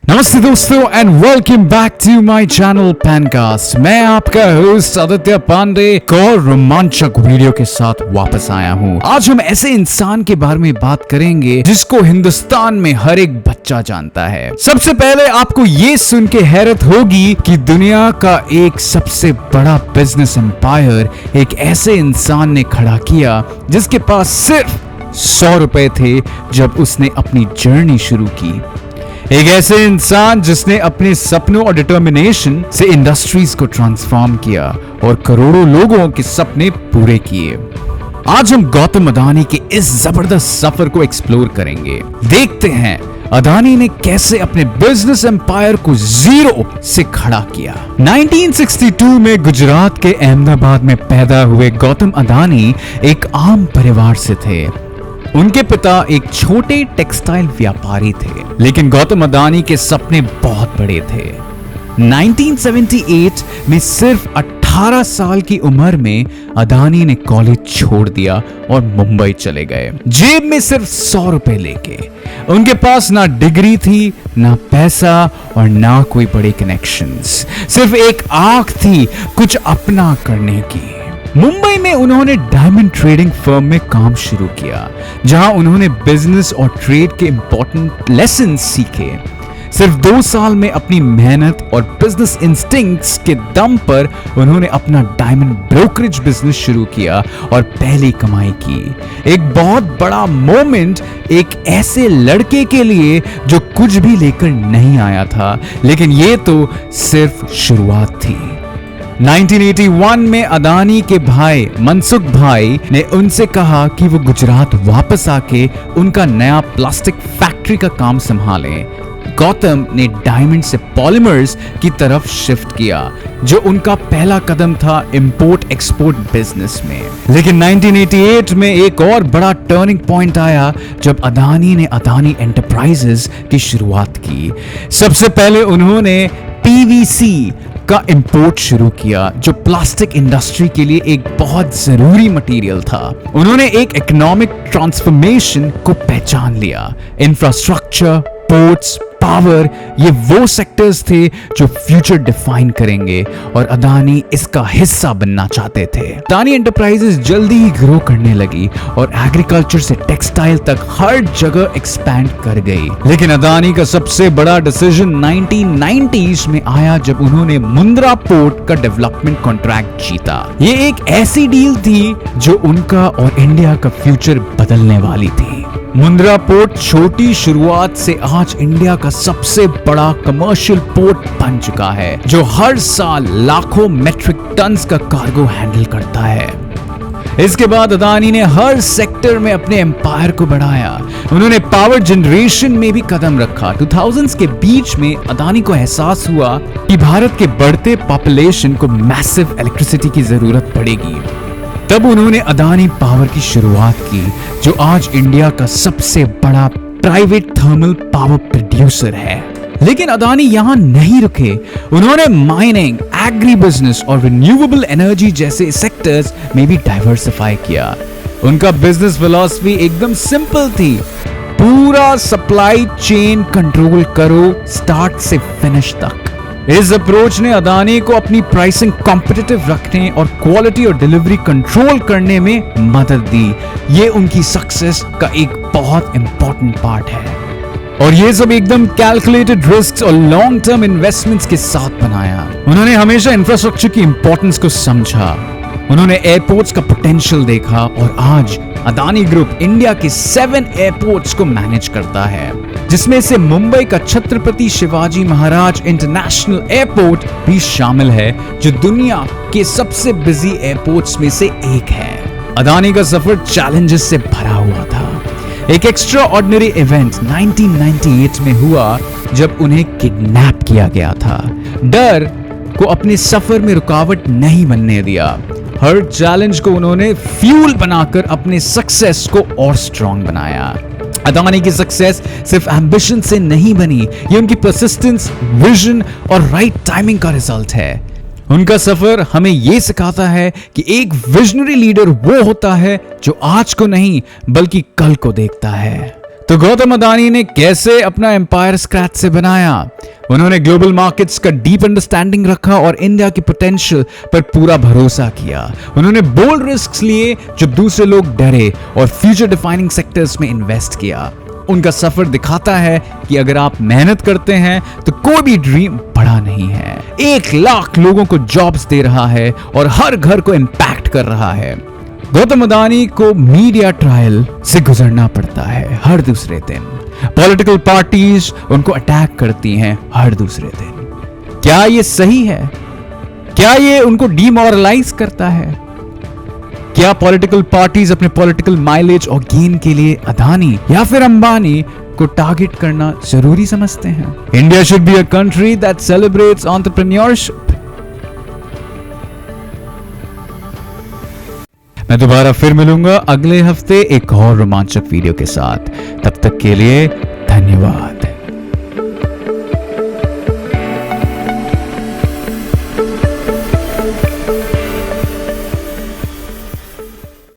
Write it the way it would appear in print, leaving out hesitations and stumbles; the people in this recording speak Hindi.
नमस्ते दोस्तों and welcome back to my channel Pancast. मैं आपका होस्ट आदित्य पांडे एक और रोमांचक वीडियो के साथ वापस आया हूँ। आज हम ऐसे इंसान के बारे में बात करेंगे जिसको हिंदुस्तान में हर एक बच्चा जानता है। सबसे पहले आपको ये सुन के हैरत होगी कि दुनिया का एक सबसे बड़ा बिजनेस एम्पायर एक ऐसे इंसान ने खड़ा किया जिसके पास सिर्फ 100 रुपए थे जब उसने अपनी जर्नी शुरू की। एक ऐसे इंसान जिसने अपने सपनों और डिटर्मिनेशन से इंडस्ट्रीज को ट्रांसफॉर्म किया और करोड़ों लोगों के सपने पूरे किए। आज हम गौतम अदानी के इस जबरदस्त सफर को एक्सप्लोर करेंगे। देखते हैं अदानी ने कैसे अपने बिजनेस एम्पायर को जीरो से खड़ा किया। 1962 में गुजरात के अहमदाबाद में पैदा हुए गौतम अदानी एक आम परिवार से थे। उनके पिता एक छोटे टेक्सटाइल व्यापारी थे, लेकिन गौतम अदानी के सपने बहुत बड़े थे। 1978 में सिर्फ 18 साल की उम्र में अदानी ने कॉलेज छोड़ दिया और मुंबई चले गए, जेब में सिर्फ 100 रुपए लेके। उनके पास ना डिग्री थी, ना पैसा और ना कोई बड़े कनेक्शंस, सिर्फ एक आंख थी कुछ अपना करने की। मुंबई में उन्होंने डायमंड ट्रेडिंग फर्म में काम शुरू किया, जहां उन्होंने बिजनेस और ट्रेड के इंपॉर्टेंट लेसन सीखे। सिर्फ 2 साल में अपनी मेहनत और बिजनेस इंस्टिंक्ट्स के दम पर उन्होंने अपना डायमंड ब्रोकरेज बिजनेस शुरू किया और पहली कमाई की। एक बहुत बड़ा मोमेंट एक ऐसे लड़के के लिए जो कुछ भी लेकर नहीं आया था, लेकिन ये तो सिर्फ शुरुआत थी। 1981 में अदानी के भाई मनसुख भाई ने उनसे कहा कि वो गुजरात वापस आके उनका नया प्लास्टिक फैक्ट्री का काम संभालें। गौतम ने डायमंड से पॉलीमर्स की तरफ शिफ्ट किया, जो उनका पहला कदम था इंपोर्ट एक्सपोर्ट बिजनेस में। लेकिन 1988 में एक और बड़ा टर्निंग पॉइंट आया जब अदानी ने अदानी एंटरप्राइजेस की शुरुआत की। सबसे पहले उन्होंने पीवीसी का इंपोर्ट शुरू किया, जो प्लास्टिक इंडस्ट्री के लिए एक बहुत जरूरी मटेरियल था। उन्होंने एक इकोनॉमिक ट्रांसफॉर्मेशन को पहचान लिया। इंफ्रास्ट्रक्चर, पोर्ट्स, पावर, ये वो सेक्टर्स थे जो फ्यूचर डिफाइन करेंगे और अदानी इसका हिस्सा बनना चाहते थे। अदानी एंटरप्राइजेस जल्दी ही ग्रो करने लगी और एग्रीकल्चर से टेक्सटाइल तक हर जगह एक्सपैंड कर गई। लेकिन अदानी का सबसे बड़ा डिसीजन 1990s में आया जब उन्होंने मुंद्रा पोर्ट का डेवलपमेंट कॉन्ट्रैक्ट जीता। ये एक ऐसी डील थी जो उनका और इंडिया का फ्यूचर बदलने वाली थी। मुंद्रा पोर्ट छोटी शुरुआत से आज इंडिया का सबसे बड़ा कमर्शियल पोर्ट बन चुका है, जो हर साल लाखों मेट्रिक टन्स का कार्गो हैंडल करता है। इसके बाद अदानी ने हर सेक्टर में अपने एम्पायर को बढ़ाया। उन्होंने पावर जनरेशन में भी कदम रखा। 2000s के बीच में अदानी को एहसास हुआ कि भारत के बढ़ते पॉपुलेशन को मैसिव इलेक्ट्रिसिटी की जरूरत पड़ेगी। तब उन्होंने अदानी पावर की शुरुआत की, जो आज इंडिया का सबसे बड़ा प्राइवेट थर्मल पावर प्रोड्यूसर है। लेकिन अदानी यहां नहीं रुके। उन्होंने माइनिंग, एग्री बिजनेस और रिन्यूएबल एनर्जी जैसे सेक्टर्स में भी डाइवर्सिफाई किया। उनका बिजनेस फिलॉसफी एकदम सिंपल थी, पूरा सप्लाई चेन कंट्रोल करो स्टार्ट से फिनिश तक। इस अप्रोच ने अदानी को अपनी प्राइसिंग कॉम्पिटिटिव रखने और क्वालिटी और डिलीवरी कंट्रोल करने में मदद दी। ये उनकी सक्सेस का एक बहुत इंपॉर्टेंट पार्ट है और ये सब एकदम कैलकुलेटेड रिस्क्स और लॉन्ग टर्म इन्वेस्टमेंट्स के साथ बनाया। उन्होंने हमेशा इंफ्रास्ट्रक्चर की इंपॉर्टेंस को समझा। उन्होंने एयरपोर्ट्स का पोटेंशियल देखा और आज अदानी ग्रुप इंडिया के 7 एयरपोर्ट्स को मैनेज करता है, जिसमें से मुंबई का छत्रपति शिवाजी महाराज इंटरनेशनल एयरपोर्ट भी शामिल है, जो दुनिया के सबसे बिजी एयरपोर्ट्स में से एक है। अदानी का सफर चैलेंजेस से भरा हुआ था। एक एक्स्ट्रा ऑर्डिनरी इवेंट 1998 में हुआ जब उन्हें किडनैप किया गया था। डर को अपने सफर में रुकावट नहीं बनने दिया। हर चैलेंज को उन्होंने फ्यूल बनाकर अपने सक्सेस को और स्ट्रॉन्ग बनाया। अदानी की सक्सेस सिर्फ एम्बिशन से नहीं बनी, ये उनकी परसिस्टेंस, विजन और राइट टाइमिंग का रिजल्ट है। उनका सफर हमें यह सिखाता है कि एक विजनरी लीडर वो होता है जो आज को नहीं बल्कि कल को देखता है। तो गौतम अदानी ने कैसे अपना एम्पायर स्क्रैच से बनाया? उन्होंने ग्लोबल मार्केट्स का डीप अंडरस्टैंडिंग रखा और इंडिया की पोटेंशियल पर पूरा भरोसा किया। उन्होंने बोल्ड रिस्क्स लिए जब दूसरे लोग डरे और फ्यूचर डिफाइनिंग सेक्टर्स में इन्वेस्ट किया। उनका सफर दिखाता है कि अगर आप मेहनत करते हैं तो कोई भी ड्रीम बड़ा नहीं है। 1 लाख लोगों को जॉब्स दे रहा है और हर घर को इंपैक्ट कर रहा है। गौतम अदानी को मीडिया ट्रायल से गुजरना पड़ता है हर दूसरे दिन। पॉलिटिकल पार्टीज उनको अटैक करती हैं हर दूसरे दिन। क्या ये सही है? क्या ये उनको डीमोरलाइज करता है? क्या पॉलिटिकल पार्टीज अपने पॉलिटिकल माइलेज और गेन के लिए अदानी या फिर अंबानी को टारगेट करना जरूरी समझते हैं? India should be a country that celebrates entrepreneurship. मैं दोबारा फिर मिलूंगा अगले हफ्ते एक और रोमांचक वीडियो के साथ। तब तक के लिए धन्यवाद।